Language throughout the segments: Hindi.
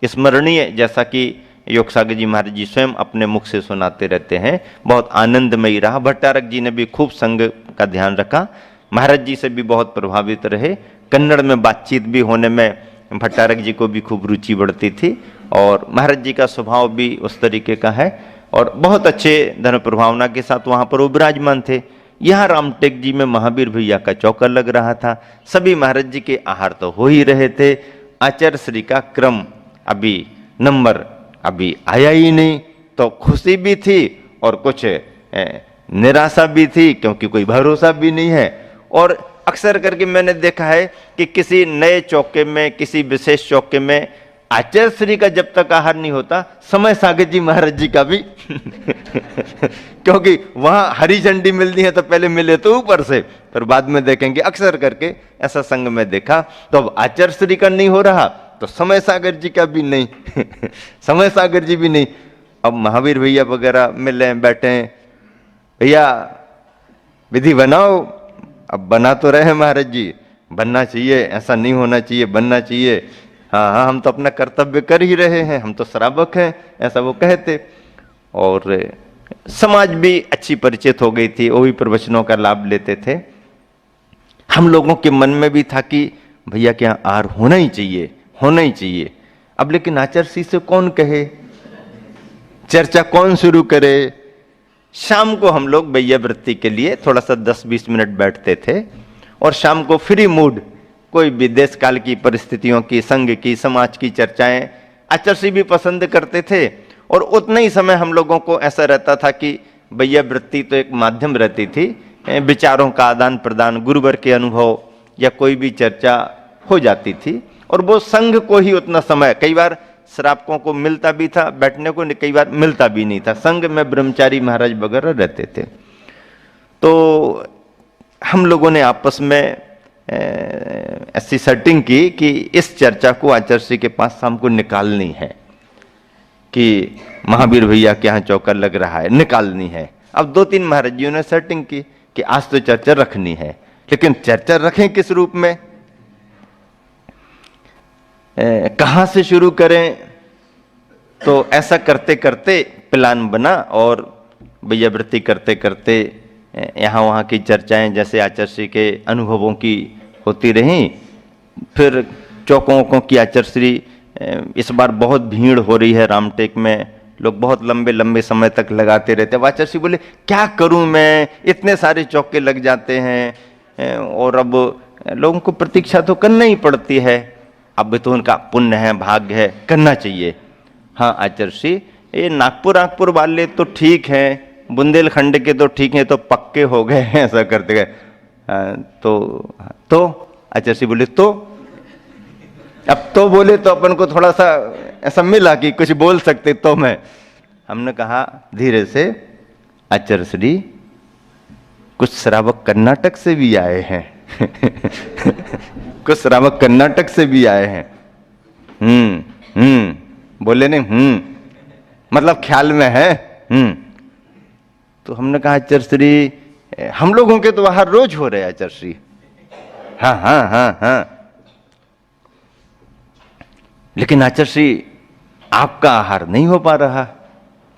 स्मरणीय, जैसा कि योग सागर जी महाराज जी स्वयं अपने मुख से सुनाते रहते हैं, बहुत आनंदमयी रहा। भट्टारक जी ने भी खूब संग का ध्यान रखा, महाराज जी से भी बहुत प्रभावित रहे। कन्नड़ में बातचीत भी होने में भट्टारक जी को भी खूब रुचि बढ़ती थी, और महाराज जी का स्वभाव भी उस तरीके का है, और बहुत अच्छे धर्म प्रभावना के साथ वहाँ पर वो विराजमान थे। यहाँ रामटेक जी में महावीर भैया का चौका लग रहा था, सभी महाराज जी के आहार तो हो ही रहे थे। आचार्य श्री का क्रम अभी नंबर अभी आया ही नहीं, तो खुशी भी थी और कुछ निराशा भी थी, क्योंकि कोई भरोसा भी नहीं है। और अक्सर करके मैंने देखा है कि किसी नए चौके में, किसी विशेष चौके में आचार्य श्री का जब तक आहार नहीं होता, समय सागर जी महाराज जी का भी क्योंकि वहां हरी झंडी मिलती है तो पहले मिले तो ऊपर से, फिर बाद में देखेंगे। अक्सर करके ऐसा संग में देखा। तो अब आचार्य श्री का नहीं हो रहा तो समय सागर जी का भी नहीं समय सागर जी भी नहीं। अब महावीर भैया वगैरह मिले, बैठे, भैया विधि बनाओ। अब बना तो रहे महाराज जी, बनना चाहिए, ऐसा नहीं होना चाहिए, बनना चाहिए। हाँ हाँ, हम तो अपना कर्तव्य कर ही रहे हैं, हम तो श्रावक हैं, ऐसा वो कहते। और समाज भी अच्छी परिचित हो गई थी, वो भी प्रवचनों का लाभ लेते थे। हम लोगों के मन में भी था कि भैया के यहाँ आहार होना ही चाहिए, होना ही चाहिए। अब लेकिन आचार्य श्री से कौन कहे, चर्चा कौन शुरू करे। शाम को हम लोग भैया वृत्ति के लिए थोड़ा सा 10-20 मिनट बैठते थे, और शाम को फ्री मूड, कोई भी देश काल की परिस्थितियों की, संघ की, समाज की चर्चाएं आचार्य श्री भी पसंद करते थे। और उतना ही समय हम लोगों को ऐसा रहता था कि भैया वृत्ति तो एक माध्यम रहती थी, विचारों का आदान प्रदान, गुरुवर के अनुभव या कोई भी चर्चा हो जाती थी। और वो संघ को ही उतना समय, कई बार श्रावकों को मिलता भी था बैठने को, कई बार मिलता भी नहीं था। संघ में ब्रह्मचारी महाराज वगैरह रहते थे। तो हम लोगों ने आपस में ऐसी सेटिंग की कि इस चर्चा को आचार्य श्री के पास शाम को निकालनी है, कि महावीर भैया के यहाँ चौका लग रहा है, निकालनी है। अब 2-3 महाराज जियों ने सेटिंग की कि आज तो चर्चा रखनी है, लेकिन चर्चा रखें किस रूप में, कहाँ से शुरू करें। तो ऐसा करते करते प्लान बना, और भैया वृत्ति करते करते यहाँ वहाँ की चर्चाएं जैसे आचार्य श्री के अनुभवों की होती रहीं। फिर चौकों की आचार्य श्री, इस बार बहुत भीड़ हो रही है रामटेक में, लोग बहुत लंबे लंबे समय तक लगाते रहते हैं। आचार्य श्री बोले क्या करूं मैं, इतने सारे चौके लग जाते हैं, और अब लोगों को प्रतीक्षा तो करना ही पड़ती है। अब तो उनका पुण्य है, भाग्य है, करना चाहिए। हाँ आचार्य श्री, ये नागपुर वाले तो ठीक हैं, बुंदेलखंड के तो ठीक हैं, तो पक्के हो गए हैं, ऐसा करते गए। तो आचार्य श्री बोले तो अब तो बोले तो अपन को थोड़ा सा ऐसा मिला कि कुछ बोल सकते तो मैं। हमने कहा धीरे से, आचार्य श्री कुछ श्रावक कर्नाटक से भी आए हैं कुछ श्रावक कर्नाटक से भी आए हैं। बोले नहीं, मतलब ख्याल में है। तो हमने कहा आचार्य श्री, हम लोगों के तो बाहर रोज हो रहे हैं आचार्य श्री। हाँ हाँ हाँ हाँ, लेकिन आचार्य श्री आपका आहार नहीं हो पा रहा।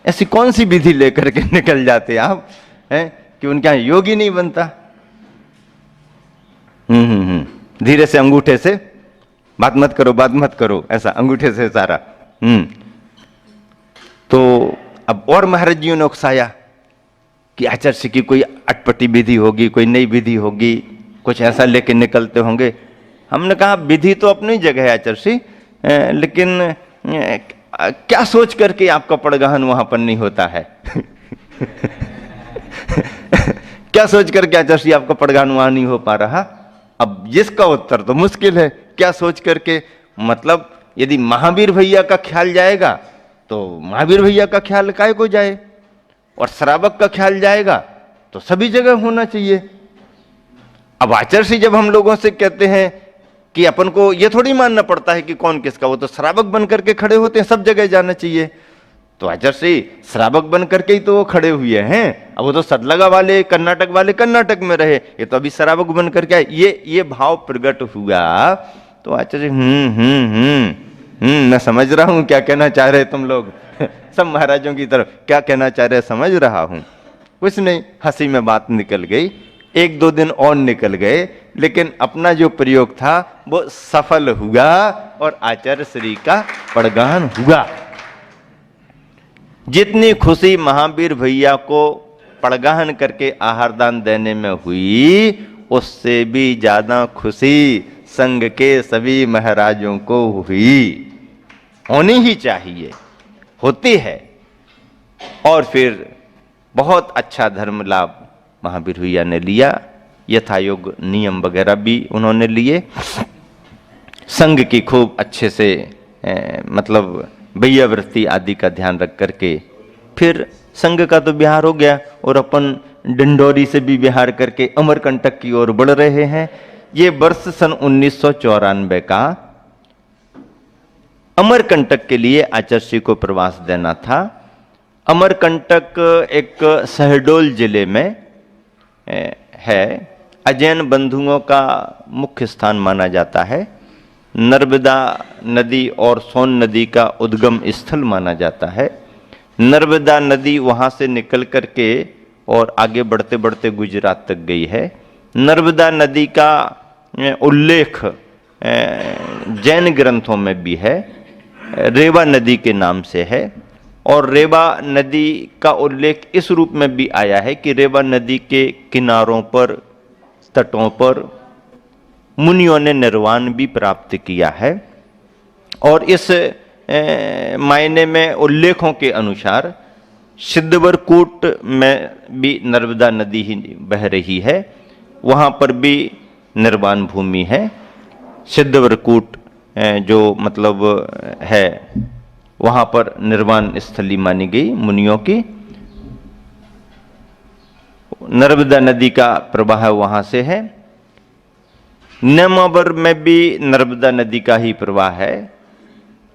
ऐसी कौन सी विधि लेकर के निकल जाते आप हैं कि उनके यहां योग ही नहीं बनता। धीरे से अंगूठे से बात मत करो, ऐसा अंगूठे से सारा। तो अब और महाराज जियों ने उकसाया कि आचार्य श्री की कोई अटपटी विधि होगी, कोई नई विधि होगी, कुछ ऐसा लेके निकलते होंगे। हमने कहा विधि तो अपनी जगह है आचार्य श्री, लेकिन क्या सोच करके आपका पड़गहन वहां पर नहीं होता है क्या सोच करके आचार्य श्री आपका पड़गहन वहां नहीं हो पा रहा। अब जिसका उत्तर तो मुश्किल है, क्या सोच करके, मतलब यदि महावीर भैया का ख्याल जाएगा तो महावीर भैया का ख्याल काहे को जाए, और श्रावक का ख्याल जाएगा तो सभी जगह होना चाहिए। अब आचार्य श्री जब हम लोगों से कहते हैं कि अपन को ये थोड़ी मानना पड़ता है कि कौन किसका, वो तो श्रावक बन करके खड़े होते हैं, सब जगह जाना चाहिए। तो आचार्य श्री श्रावक बन करके ही तो वो खड़े हुए हैं। अब वो तो सदलगा वाले कर्नाटक में रहे, ये तो अभी श्रावक बन करके आए, ये भाव प्रकट हुआ। तो आचार्य मैं समझ रहा हूं क्या कहना चाह रहे तुम लोग। सब महाराजों की तरफ क्या कहना चाह रहे समझ रहा हूं। कुछ नहीं, हंसी में बात निकल गई। एक दो दिन और निकल गए, लेकिन अपना जो प्रयोग था वो सफल हुआ और आचार्य श्री का पड़गान हुआ। जितनी खुशी महावीर भैया को पड़गाहन करके आहार दान देने में हुई, उससे भी ज्यादा खुशी संघ के सभी महाराजों को हुई। होनी ही चाहिए, होती है। और फिर बहुत अच्छा धर्म लाभ महावीर भैया ने लिया। यथायोग नियम वगैरह भी उन्होंने लिए। संघ की खूब अच्छे से मतलब वैयावृत्ति आदि का ध्यान रख करके फिर संघ का तो बिहार हो गया, और अपन डिंडोरी से भी बिहार करके अमरकंटक की ओर बढ़ रहे हैं। ये वर्ष सन 1994 का अमरकंटक के लिए आचार्य श्री को प्रवास देना था। अमरकंटक एक शहडोल जिले में है। अजैन बंधुओं का मुख्य स्थान माना जाता है। नर्मदा नदी और सोन नदी का उद्गम स्थल माना जाता है। नर्मदा नदी वहाँ से निकल करके और आगे बढ़ते बढ़ते गुजरात तक गई है। नर्मदा नदी का उल्लेख जैन ग्रंथों में भी है, रेवा नदी के नाम से है। और रेवा नदी का उल्लेख इस रूप में भी आया है कि रेवा नदी के किनारों पर, तटों पर मुनियों ने निर्वाण भी प्राप्त किया है। और इस मायने में उल्लेखों के अनुसार सिद्धवरकूट में भी नर्मदा नदी ही बह रही है, वहाँ पर भी निर्वाण भूमि है। सिद्धवरकूट जो मतलब है, वहाँ पर निर्वाण स्थली मानी गई मुनियों की। नर्मदा नदी का प्रवाह वहाँ से है। नेमावर में भी नर्मदा नदी का ही प्रवाह है,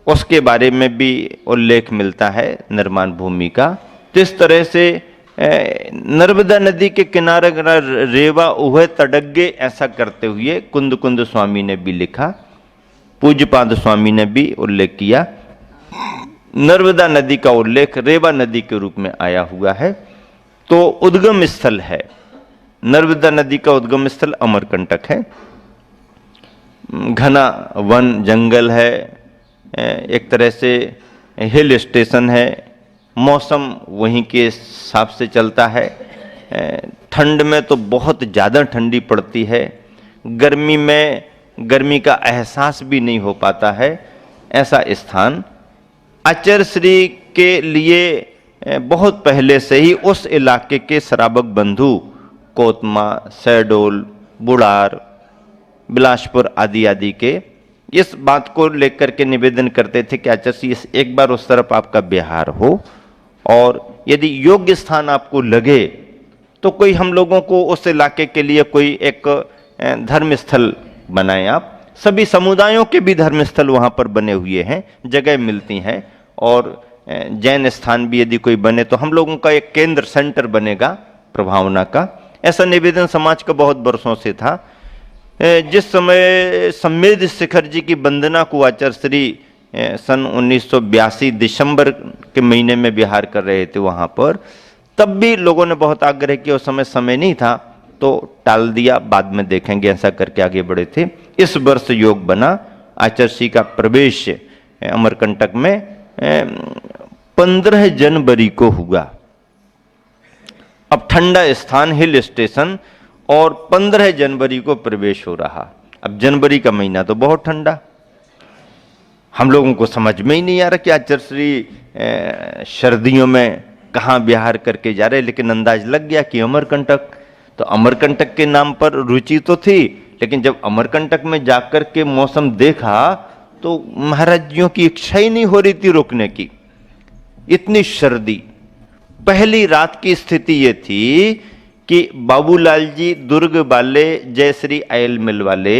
उसके बारे में भी उल्लेख मिलता है निर्माण भूमि का। तो इस तरह से नर्मदा नदी के किनारे रेवा उहे तडग्गे, ऐसा करते हुए कुंद कुंद स्वामी ने भी लिखा, पूज्यपाद स्वामी ने भी उल्लेख किया। नर्मदा नदी का उल्लेख रेवा नदी के रूप में आया हुआ है। तो उद्गम स्थल है, नर्मदा नदी का उद्गम स्थल अमरकंटक है। घना वन जंगल है, एक तरह से हिल स्टेशन है। मौसम वहीं के हिसाब से चलता है। ठंड में तो बहुत ज़्यादा ठंडी पड़ती है, गर्मी में गर्मी का एहसास भी नहीं हो पाता है, ऐसा स्थान आचार्य श्री के लिए बहुत पहले से ही उस इलाके के श्रावक बंधु कोतमा, शहडोल, बुढ़ार, बिलासपुर आदि आदि के इस बात को लेकर के निवेदन करते थे कि आचार्य श्री एक बार उस तरफ आपका बिहार हो, और यदि योग्य स्थान आपको लगे तो कोई हम लोगों को उस इलाके के लिए कोई एक धर्म स्थल बनाएं आप। सभी समुदायों के भी धर्म स्थल वहाँ पर बने हुए हैं, जगह मिलती हैं। और जैन स्थान भी यदि कोई बने तो हम लोगों का एक केंद्र सेंटर बनेगा प्रभावना का। ऐसा निवेदन समाज का बहुत वर्षों से था। जिस समय संवेद शिखर जी की वंदना को आचार्य श्री सन 1982 दिसंबर के महीने में बिहार कर रहे थे वहाँ पर, तब भी लोगों ने बहुत आग्रह किया। उस समय नहीं था तो टाल दिया, बाद में देखेंगे, ऐसा करके आगे बढ़े थे। इस वर्ष योग बना। आचार्य श्री का प्रवेश अमरकंटक में 15 जनवरी को हुआ। अब ठंडा स्थान, हिल स्टेशन, और 15 जनवरी को प्रवेश हो रहा। अब जनवरी का महीना तो बहुत ठंडा, हम लोगों को समझ में ही नहीं आ रहा कि आचार्य श्री सर्दियों में कहाँ बिहार करके जा रहे, लेकिन अंदाज लग गया कि अमरकंटक। तो अमरकंटक के नाम पर रुचि तो थी, लेकिन जब अमरकंटक में जाकर के मौसम देखा तो महाराज जियों की इच्छा ही नहीं हो रही थी रुकने की, इतनी सर्दी। पहली रात की स्थिति ये थी कि बाबूलाल जी दुर्ग वाले, जयश्री आयल मिल वाले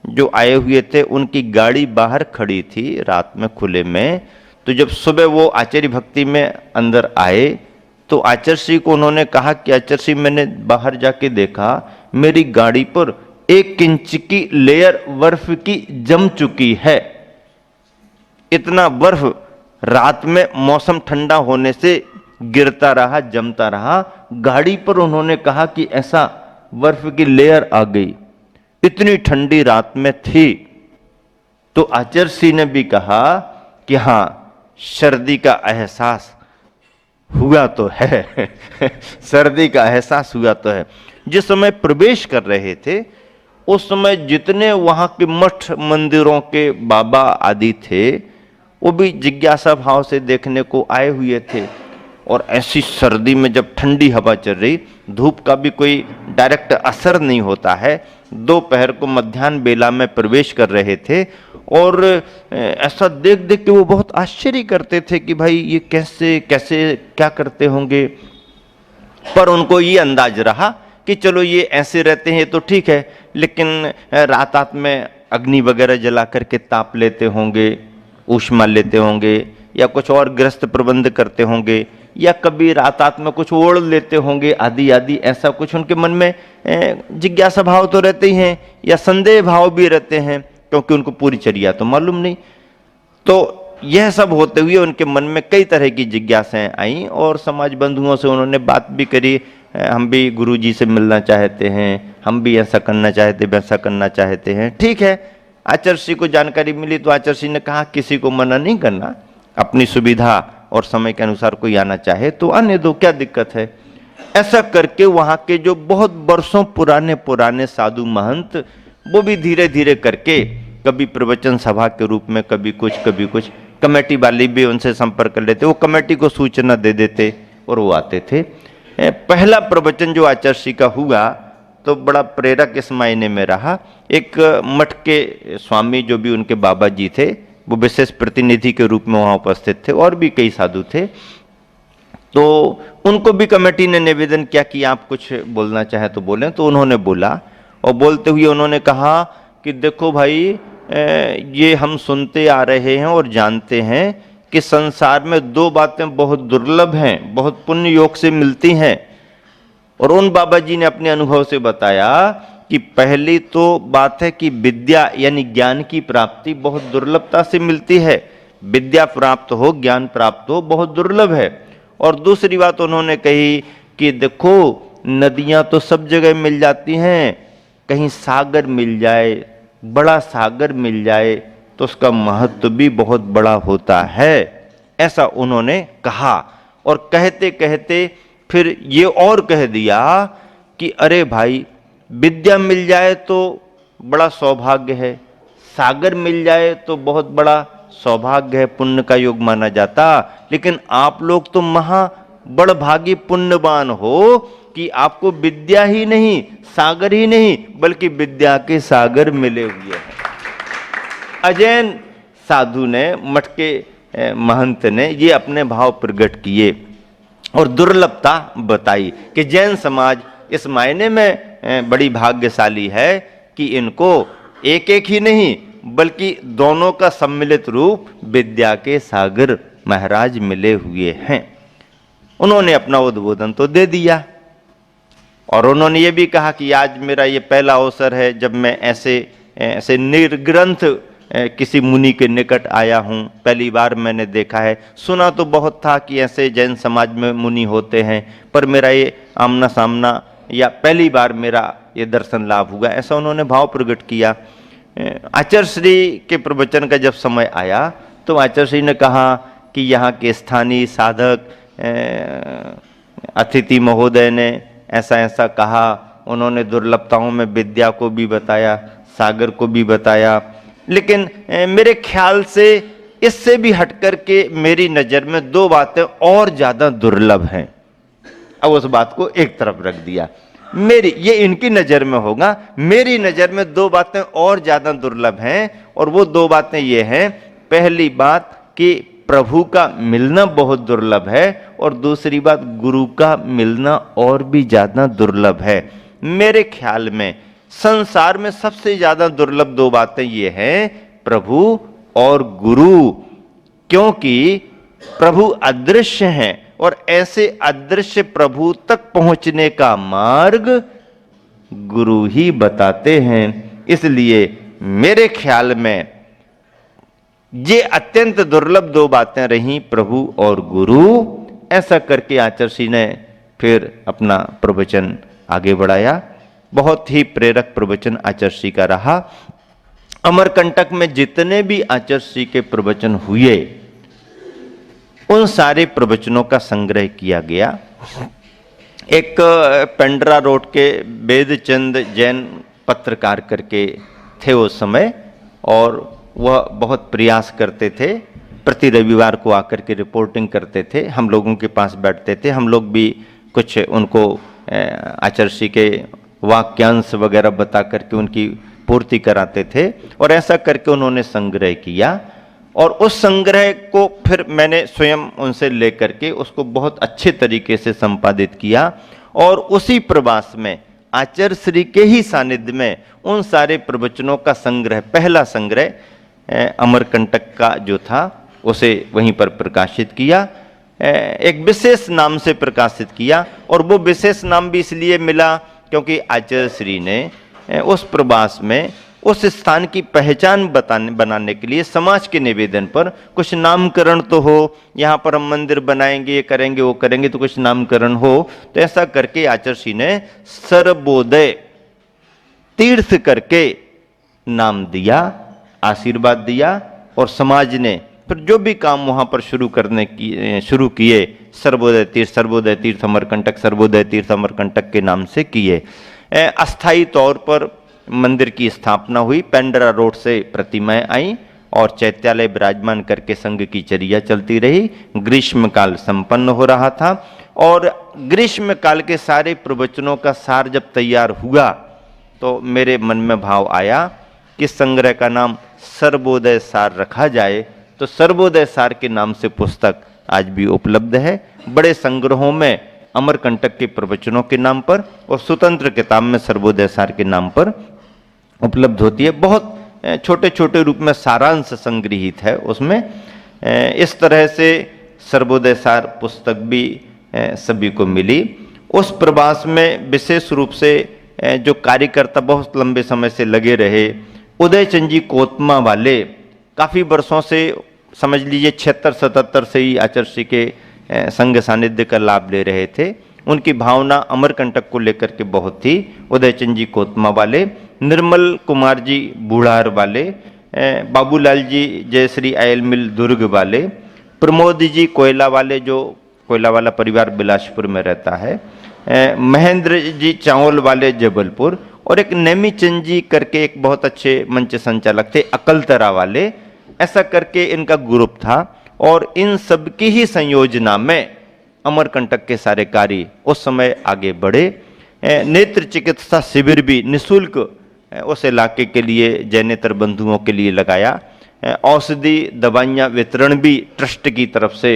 जो आए हुए थे, उनकी गाड़ी बाहर खड़ी थी रात में खुले में। तो जब सुबह वो आचार्य भक्ति में अंदर आए तो आचार्य श्री को उन्होंने कहा कि आचार्य श्री, मैंने बाहर जाके देखा मेरी गाड़ी पर 1 इंच की लेयर बर्फ की जम चुकी है। इतना बर्फ रात में मौसम ठंडा होने से गिरता रहा, जमता रहा। गाड़ी पर उन्होंने कहा कि ऐसा बर्फ की लेयर आ गई, इतनी ठंडी रात में थी। तो आचार्य ने भी कहा कि हां, सर्दी का एहसास हुआ तो है सर्दी का एहसास हुआ तो है। जिस समय प्रवेश कर रहे थे उस समय जितने वहां के मठ मंदिरों के बाबा आदि थे वो भी जिज्ञासा भाव से देखने को आए हुए थे। और ऐसी सर्दी में जब ठंडी हवा चल रही, धूप का भी कोई डायरेक्ट असर नहीं होता है, दोपहर को मध्याह्न बेला में प्रवेश कर रहे थे। और ऐसा देख देख के वो बहुत आश्चर्य करते थे कि भाई ये कैसे कैसे क्या करते होंगे। पर उनको ये अंदाज रहा कि चलो ये ऐसे रहते हैं तो ठीक है, लेकिन रात में अग्नि वगैरह जला करके ताप लेते होंगे, ऊष्मा लेते होंगे, या कुछ और गृहस्थ प्रबंध करते होंगे, या कभी रात में कुछ ओढ़ लेते होंगे, आदि आदि। ऐसा कुछ उनके मन में जिज्ञासा भाव तो रहते ही हैं, या संदेह भाव भी रहते हैं, क्योंकि उनको पूरी चर्या तो मालूम नहीं। तो यह सब होते हुए उनके मन में कई तरह की जिज्ञासाएं आई और समाज बंधुओं से उन्होंने बात भी करी। हम भी गुरु जी से मिलना चाहते हैं, हम भी ऐसा करना चाहते, वैसा करना चाहते हैं। ठीक है, आचार्य को जानकारी मिली तो आचार्य ने कहा किसी को मना नहीं करना, अपनी सुविधा और समय के अनुसार कोई आना चाहे तो आने दो, क्या दिक्कत है। ऐसा करके वहां के जो बहुत वर्षों पुराने पुराने साधु महंत, वो भी धीरे धीरे करके कभी प्रवचन सभा के रूप में, कभी कुछ कमेटी वाले भी उनसे संपर्क कर लेते, वो कमेटी को सूचना दे देते और वो आते थे। पहला प्रवचन जो आचार्य का हुआ तो बड़ा प्रेरक इस मायने में रहा। एक मठ के स्वामी जो भी उनके बाबा जी थे, वो विशेष प्रतिनिधि के रूप में वहां उपस्थित थे, और भी कई साधु थे। तो उनको भी कमेटी ने निवेदन किया कि आप कुछ बोलना चाहे तो बोलें। तो उन्होंने बोला, और बोलते हुए उन्होंने कहा कि देखो भाई, ये हम सुनते आ रहे हैं और जानते हैं कि संसार में दो बातें बहुत दुर्लभ हैं, बहुत पुण्य योग से मिलती हैं। और उन बाबा जी ने अपने अनुभव से बताया कि पहली तो बात है कि विद्या यानी ज्ञान की प्राप्ति बहुत दुर्लभता से मिलती है। विद्या प्राप्त हो, ज्ञान प्राप्त हो, बहुत दुर्लभ है। और दूसरी बात उन्होंने कही कि देखो, नदियां तो सब जगह मिल जाती हैं, कहीं सागर मिल जाए, बड़ा सागर मिल जाए तो उसका महत्व भी बहुत बड़ा होता है, ऐसा उन्होंने कहा। और कहते कहते फिर ये और कह दिया कि अरे भाई, विद्या मिल जाए तो बड़ा सौभाग्य है, सागर मिल जाए तो बहुत बड़ा सौभाग्य है, पुण्य का योग माना जाता, लेकिन आप लोग तो महा बड़भागी पुण्यवान हो कि आपको विद्या ही नहीं, सागर ही नहीं, बल्कि विद्या के सागर मिले हुए हैं। अजैन साधु ने, मठ के महंत ने ये अपने भाव प्रकट किए और दुर्लभता बताई कि जैन समाज इस मायने में बड़ी भाग्यशाली है कि इनको एक एक ही नहीं बल्कि दोनों का सम्मिलित रूप विद्या के सागर महाराज मिले हुए हैं। उन्होंने अपना उद्बोधन तो दे दिया और उन्होंने ये भी कहा कि आज मेरा ये पहला अवसर है जब मैं ऐसे निर्ग्रंथ किसी मुनि के निकट आया हूँ। पहली बार मैंने देखा है, सुना तो बहुत था कि ऐसे जैन समाज में मुनि होते हैं, पर मेरा ये आमना सामना या पहली बार मेरा ये दर्शन लाभ हुआ, ऐसा उन्होंने भाव प्रकट किया। आचार्य श्री के प्रवचन का जब समय आया तो आचार्य श्री ने कहा कि यहाँ के स्थानीय साधक अतिथि महोदय ने ऐसा ऐसा कहा। उन्होंने दुर्लभताओं में विद्या को भी बताया, सागर को भी बताया, लेकिन मेरे ख्याल से इससे भी हटकर के मेरी नज़र में दो बातें और ज़्यादा दुर्लभ हैं। अब उस बात को एक तरफ रख दिया, ये इनकी नज़र में होगा, मेरी नज़र में दो बातें और ज़्यादा दुर्लभ हैं। और वो दो बातें ये हैं, पहली बात कि प्रभु का मिलना बहुत दुर्लभ है, और दूसरी बात गुरु का मिलना और भी ज़्यादा दुर्लभ है। मेरे ख्याल में संसार में सबसे ज़्यादा दुर्लभ दो बातें ये हैं, प्रभु और गुरु, क्योंकि प्रभु अदृश्य हैं और ऐसे अदृश्य प्रभु तक पहुंचने का मार्ग गुरु ही बताते हैं। इसलिए मेरे ख्याल में ये अत्यंत दुर्लभ दो बातें रहीं, प्रभु और गुरु। ऐसा करके आचर्षी ने फिर अपना प्रवचन आगे बढ़ाया। बहुत ही प्रेरक प्रवचन आचर्षी का रहा। अमरकंटक में जितने भी आचर्षी के प्रवचन हुए उन सारे प्रवचनों का संग्रह किया गया। एक पेंड्रा रोड के वेदचंद जैन पत्रकार करके थे उस समय, और वह बहुत प्रयास करते थे, प्रति रविवार को आकर के रिपोर्टिंग करते थे, हम लोगों के पास बैठते थे, हम लोग भी कुछ उनको आचर्षी के वाक्यांश वगैरह बता करके उनकी पूर्ति कराते थे। और ऐसा करके उन्होंने संग्रह किया, और उस संग्रह को फिर मैंने स्वयं उनसे लेकर के उसको बहुत अच्छे तरीके से संपादित किया, और उसी प्रवास में आचार्य श्री के ही सानिध्य में उन सारे प्रवचनों का संग्रह, पहला संग्रह अमरकंटक का जो था उसे वहीं पर प्रकाशित किया। एक विशेष नाम से प्रकाशित किया, और वो विशेष नाम भी इसलिए मिला क्योंकि आचार्य श्री ने उस प्रवास में उस स्थान की पहचान बनाने के लिए समाज के निवेदन पर कुछ नामकरण तो हो, यहाँ पर हम मंदिर बनाएंगे, ये करेंगे, वो करेंगे, तो कुछ नामकरण हो। तो ऐसा करके आचर्षी ने सर्वोदय तीर्थ करके नाम दिया, आशीर्वाद दिया, और समाज ने फिर जो भी काम वहाँ पर शुरू किए सर्वोदय तीर्थ अमरकंटक, सर्वोदय तीर्थ अमरकंटक के नाम से किए। अस्थायी तौर पर मंदिर की स्थापना हुई, पेंड्रा रोड से प्रतिमाएं आई और चैत्यालय विराजमान करके संघ की चर्या चलती रही। ग्रीष्म काल संपन्न हो रहा था, और ग्रीष्म काल के सारे प्रवचनों का सार जब तैयार हुआ तो मेरे मन में भाव आया कि संग्रह का नाम सर्वोदय सार रखा जाए। तो सर्वोदय सार के नाम से पुस्तक आज भी उपलब्ध है, बड़े संग्रहों में अमरकंटक के प्रवचनों के नाम पर, और स्वतंत्र किताब में सर्वोदय सार के नाम पर उपलब्ध होती है। बहुत छोटे छोटे रूप में सारांश संग्रहित है उसमें। इस तरह से सर्वोदय सार पुस्तक भी सभी को मिली। उस प्रवास में विशेष रूप से जो कार्यकर्ता बहुत लंबे समय से लगे रहे, उदयचंद जी कोतमा वाले काफ़ी वर्षों से, समझ लीजिए 76-77 से ही आचर्षी के संघ सानिध्य का लाभ ले रहे थे। उनकी भावना अमरकंटक को लेकर के बहुत थी। उदयचंद जी कोतमा वाले, निर्मल कुमार जी बूढ़ार वाले, बाबूलाल जी जयश्री आयल मिल दुर्ग वाले, प्रमोद जी कोयला वाले, जो कोयला वाला परिवार बिलासपुर में रहता है, महेंद्र जी चावल वाले जबलपुर, और एक नेमीचंद जी करके एक बहुत अच्छे मंच संचालक थे अकलतरा वाले। ऐसा करके इनका ग्रुप था, और इन सब की ही संयोजना में अमरकंटक के सारे कार्य उस समय आगे बढ़े। नेत्र चिकित्सा शिविर भी निःशुल्क उस इलाके के लिए जैनेतर बंधुओं के लिए लगाया। औषधि दवाइयाँ वितरण भी ट्रस्ट की तरफ से